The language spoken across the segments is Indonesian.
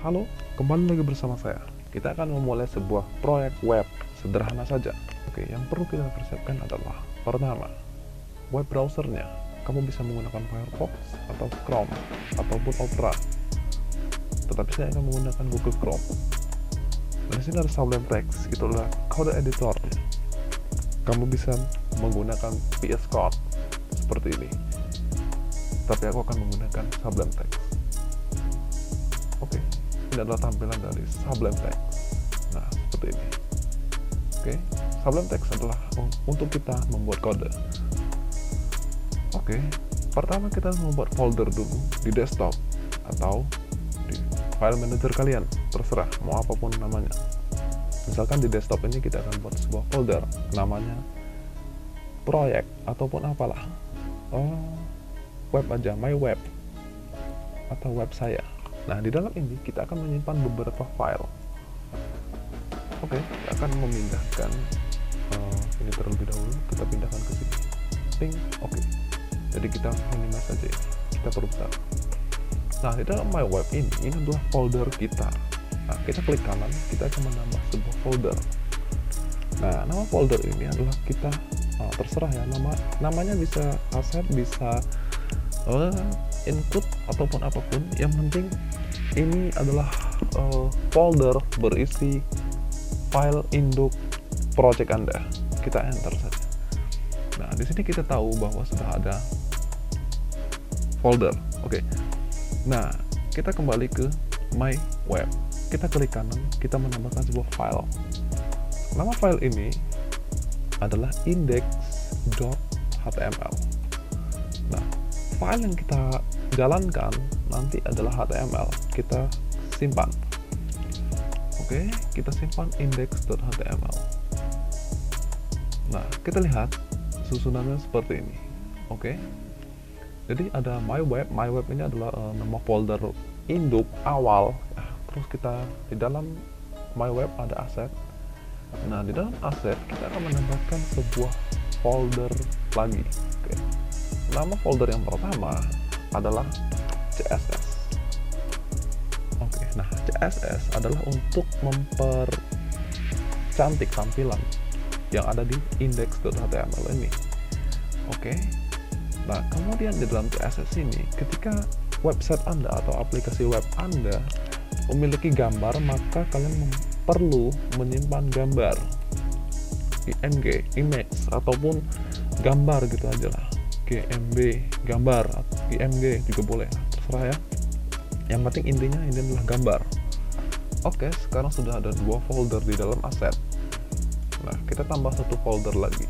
Halo, kembali lagi bersama saya. Kita akan memulai sebuah proyek web sederhana saja. Oke, yang perlu kita persiapkan adalah pertama, web browsernya. Kamu bisa menggunakan Firefox atau Chrome ataupun Opera. Tetapi saya akan menggunakan Google Chrome. Dan di sini ada Sublime Text, itu adalah kode editor. Kamu bisa menggunakan VS Code seperti ini. Tapi aku akan menggunakan Sublime Text. Oke, ini adalah tampilan dari Sublime Text. Nah, seperti ini. Oke, Sublime Text adalah untuk kita membuat kode. Oke, pertama kita membuat folder dulu di desktop atau di file manager kalian, terserah mau apapun namanya. Misalkan di desktop ini kita akan buat sebuah folder, namanya proyek ataupun apalah. Web aja, my web atau web saya. Nah, di dalam ini kita akan menyimpan beberapa file. Oke, kita akan memindahkan ini terlebih dahulu, kita pindahkan ke sini. Ping, oke. Jadi kita minimize saja ya. Kita perbesar. Nah, di dalam my web ini adalah folder kita. Nah, kita klik kanan, kita akan menambah sebuah folder. Nah, nama folder ini adalah kita terserah ya, namanya bisa aset, bisa include ataupun apapun. Yang penting ini adalah folder berisi file induk project Anda. Kita enter saja. Nah, di sini kita tahu bahwa sudah ada folder. Oke. Nah, kita kembali ke my web. Kita klik kanan, kita menambahkan sebuah file. Nama file ini adalah index.html. Nah, file yang kita jalankan nanti adalah HTML. Kita simpan. Oke, kita simpan index.html. Nah, kita lihat susunannya seperti ini. Oke. Jadi ada my web. My web ini adalah nama folder induk awal. Terus kita di dalam my web ada aset. Nah, di dalam aset kita akan menambahkan sebuah folder lagi. Oke. Nama folder yang pertama adalah CSS. Oke, nah CSS adalah untuk mempercantik tampilan yang ada di index.html ini. Oke. Nah, kemudian di dalam CSS ini, ketika website Anda atau aplikasi web Anda memiliki gambar, maka kalian perlu menyimpan gambar, img, image, ataupun gambar gitu aja lah. GMB, gambar, IMG juga boleh, terserah ya. Yang penting intinya ini adalah gambar. Oke, sekarang sudah ada dua folder di dalam aset. Nah, kita tambah satu folder lagi,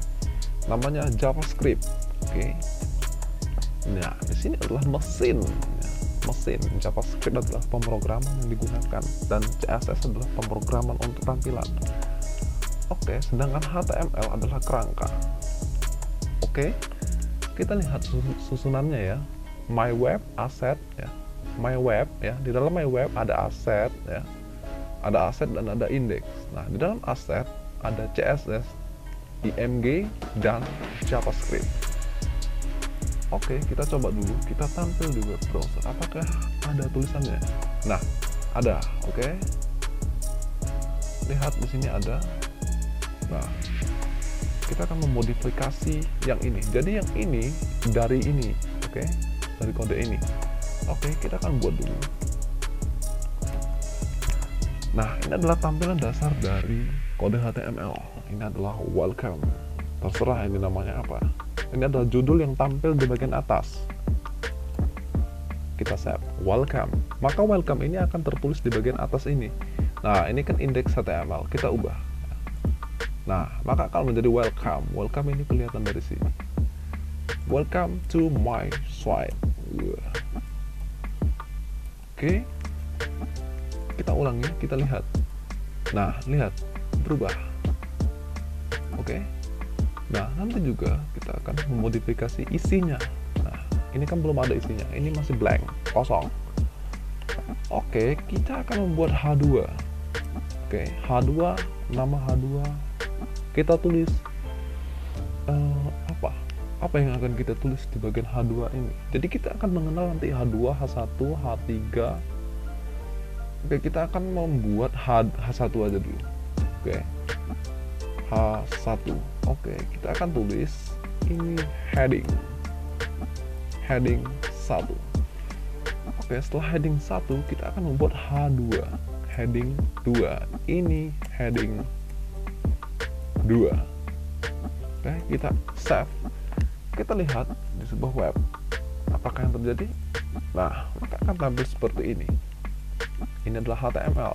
namanya JavaScript. Oke. Nah, di sini adalah mesin. Mesin JavaScript adalah pemrograman yang digunakan, dan CSS adalah pemrograman untuk tampilan. Oke, sedangkan HTML adalah kerangka. Oke. Kita lihat susunannya ya. My web, aset ya. My web ya. Di dalam my web ada aset ya. Ada aset dan ada index. Nah, di dalam aset ada CSS, IMG dan JavaScript. Oke, kita coba dulu. Kita tampil di web browser. Apakah ada tulisannya? Nah, ada. Oke. Lihat di sini ada. Nah, kita akan memodifikasi yang ini. Jadi yang ini dari ini, oke, dari kode ini. Oke, kita akan buat dulu. Nah, ini adalah tampilan dasar dari kode HTML. Ini adalah welcome. Terserah ini namanya apa. Ini adalah judul yang tampil di bagian atas. Kita save welcome. Maka welcome ini akan tertulis di bagian atas ini. Nah, ini kan index HTML. Kita ubah. Nah, maka kalau menjadi welcome. Welcome ini kelihatan dari sini. Welcome to my site. Oke. Kita ulangi, kita lihat. Nah, lihat. Berubah. Oke. Nah, nanti juga kita akan memodifikasi isinya. Nah, ini kan belum ada isinya. Ini masih blank, kosong. Oke, kita akan membuat H2. Oke, H2, nama H2. Kita tulis apa yang akan kita tulis di bagian H2 ini. Jadi kita akan mengenal nanti H2, H1, H3, Oke, kita akan membuat H1 aja dulu. Oke, H1. Oke, kita akan tulis ini heading 1. Oke, setelah heading 1 kita akan membuat H2, heading 2. Ini heading 2. Oke, kita save. Kita lihat di sebuah web apakah yang terjadi. Nah, maka akan tampil seperti ini. Ini adalah HTML,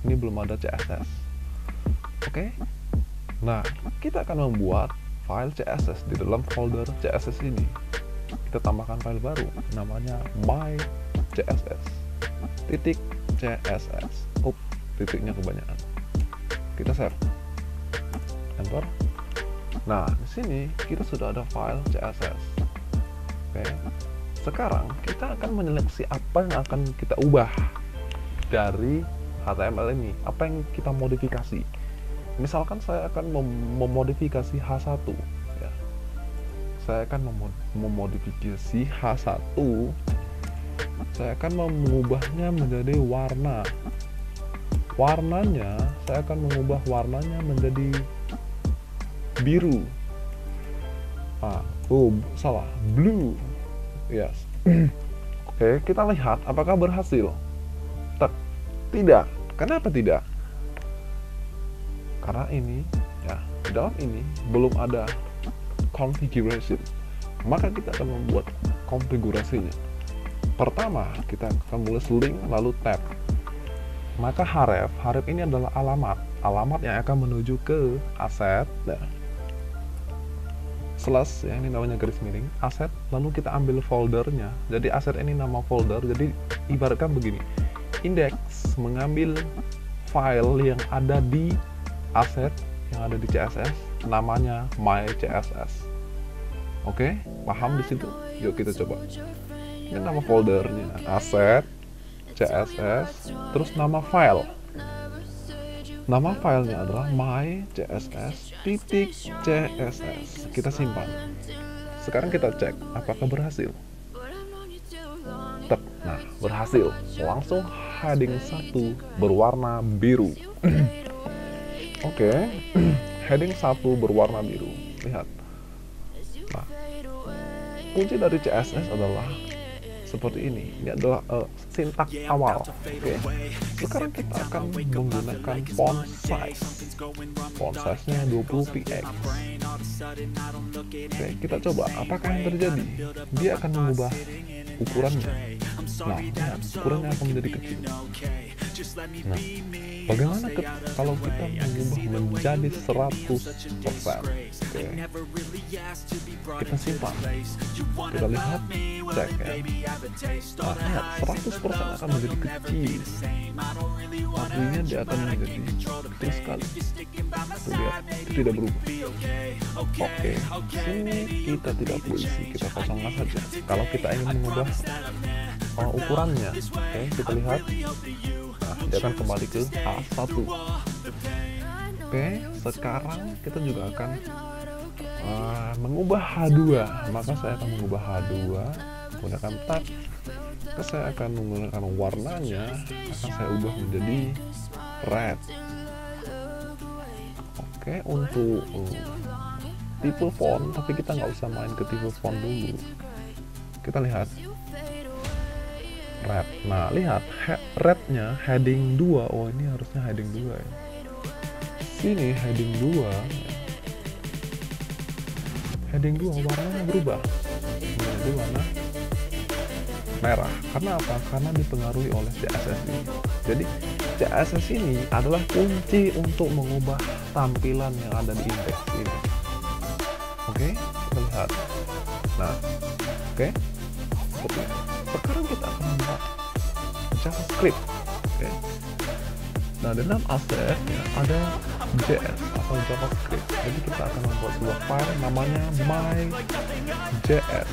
ini belum ada CSS. Oke, nah kita akan membuat file CSS di dalam folder CSS ini. Kita tambahkan file baru namanya my.css .css. Titiknya kebanyakan. Kita save, enter. Nah, di sini kita sudah ada file CSS. Oke, sekarang kita akan menyeleksi apa yang akan kita ubah dari HTML ini, apa yang kita modifikasi. Misalkan saya akan memodifikasi H1 ya. Saya akan memodifikasi H1. Saya akan mengubahnya menjadi warna. Warnanya saya akan mengubah warnanya menjadi biru. Salah, blue. Yes. Oke, kita lihat apakah berhasil. Tidak. Kenapa tidak? Karena ini ya, di dalam ini belum ada configuration. Maka kita akan membuat konfigurasinya. Pertama, kita akan tulis link lalu tab. Maka href ini adalah alamat yang akan menuju ke aset. Nah, slash ya, ini namanya garis miring aset, lalu kita ambil foldernya. Jadi aset ini nama folder. Jadi ibaratkan begini, Index mengambil file yang ada di aset yang ada di CSS, namanya my.css. Oke, paham di situ? Yuk kita coba. Ini nama foldernya aset CSS, terus nama file. Nama filenya adalah my.css.css. Kita simpan. Sekarang kita cek apakah berhasil. Nah, berhasil. Langsung heading 1 berwarna biru. Oke, heading 1 berwarna biru. Lihat. Nah, kunci dari CSS adalah seperti ini. Ini adalah sintak awal. Oke. Sekarang kita akan menggunakan font size. Font size-nya 20px. Oke, kita coba apakah yang terjadi. Dia akan mengubah ukurannya. Nah, lihat, ukurannya akan menjadi kecil. Nah, bagaimana kalau kita mengubah menjadi 100%? Oke. Kita simpan. Kita lihat, cek ya. Nah, lihat, 100% akan menjadi kecil. Artinya dia akan menjadi kecil sekali. Tuh, lihat, itu tidak berubah. Oke, sini kita tidak perlu isi, kita kosongkan saja. Kalau kita ingin mengubah ukurannya, oke, kita lihat. Nah, dia akan kembali ke A1. Oke, sekarang kita juga akan mengubah H2. Maka saya akan mengubah H2 menggunakan tab. Saya akan menggunakan warnanya, akan saya ubah menjadi red. Oke, untuk tipe font, tapi kita nggak usah main ke tipe font dulu. Kita lihat red. Nah, lihat rednya heading 2. Oh, ini harusnya heading 2 ya. Sini heading 2. Heading 2 warnanya berubah menjadi warna merah. Karena apa? Karena dipengaruhi oleh CSS ini. Jadi CSS ini adalah kunci untuk mengubah tampilan yang ada di indeks ini. Oke, kita lihat. Nah, oke. Sekarang kita akan membuat JavaScript. Oke. Nah, dalam aset ya, ada JS atau JavaScript. Jadi kita akan membuat sebuah file namanya my.js.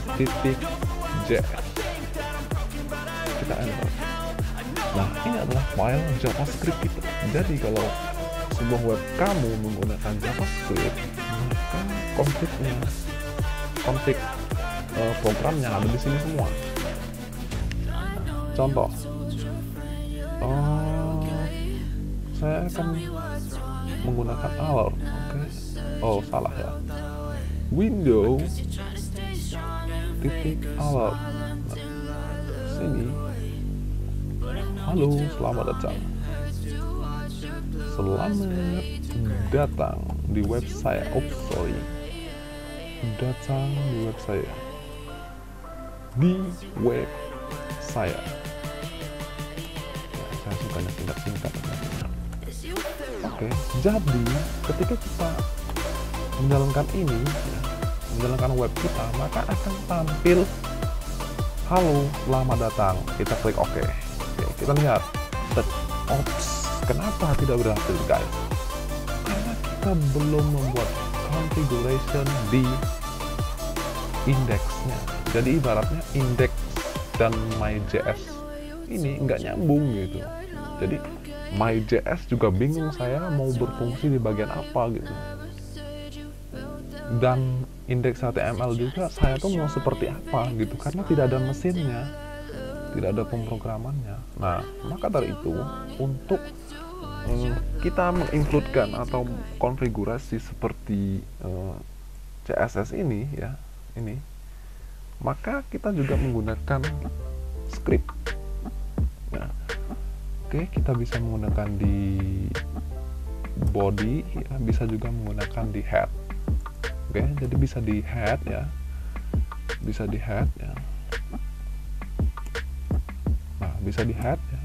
Kita enter. Nah, ini adalah file JavaScript kita. Jadi kalau sebuah web kamu menggunakan JavaScript, maka konfig programnya ada di sini semua. Contoh, saya akan menggunakan alert. Oke. Oh, salah ya. Window titik alert. Nah, sini. Halo, selamat datang. Selamat datang di web saya. Datang di web saya. Di web saya. Ya, saya sukanya singkat-singkat. Oke, jadi ketika kita menjalankan ini, ya, menjalankan web kita, maka akan tampil halo, selamat datang. Kita klik OK. Oke, kita lihat. Ops, kenapa tidak berhasil, guys? Karena kita belum membuat configuration di indeksnya. Jadi ibaratnya indeks dan my.js ini nggak nyambung gitu. Jadi my.js juga bingung saya mau berfungsi di bagian apa gitu. Dan indeks HTML juga saya tuh mau seperti apa gitu, karena tidak ada mesinnya, tidak ada pemrogramannya. Nah, maka dari itu untuk kita mengincludekan atau konfigurasi seperti CSS ini ya, ini, maka kita juga menggunakan script. Nah, oke, kita bisa menggunakan di body ya, bisa juga menggunakan di head. Oke, jadi bisa di head ya, bisa di head ya. Nah, bisa di head ya,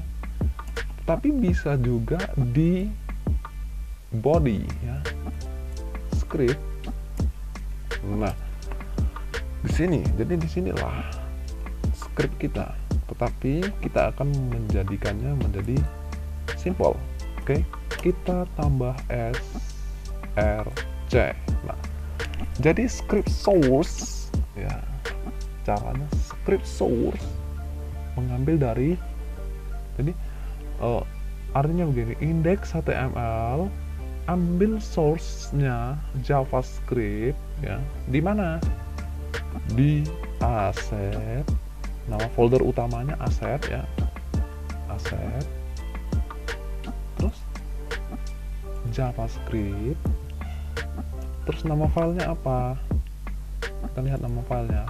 tapi bisa juga di body ya, script. Nah, di sini, jadi di sinilah script kita, tetapi kita akan menjadikannya menjadi simple. Oke, kita tambah src. Nah, jadi script source ya, caranya script source mengambil dari, jadi artinya begini, indeks HTML ambil source-nya JavaScript ya, di mana? Di asset, nama folder utamanya asset ya, asset, terus JavaScript, terus nama filenya apa? Kita lihat nama filenya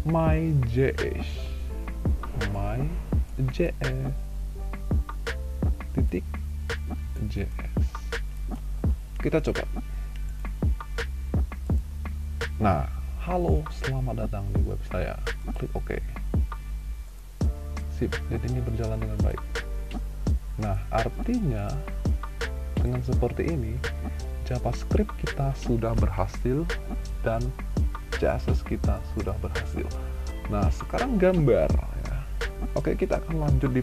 my.js, titik js. Kita coba. Nah, halo, selamat datang di web saya. Klik OK. Sip, jadi ini berjalan dengan baik. Nah, artinya dengan seperti ini JavaScript kita sudah berhasil dan CSS kita sudah berhasil. Nah, sekarang gambar ya. Oke, kita akan lanjut di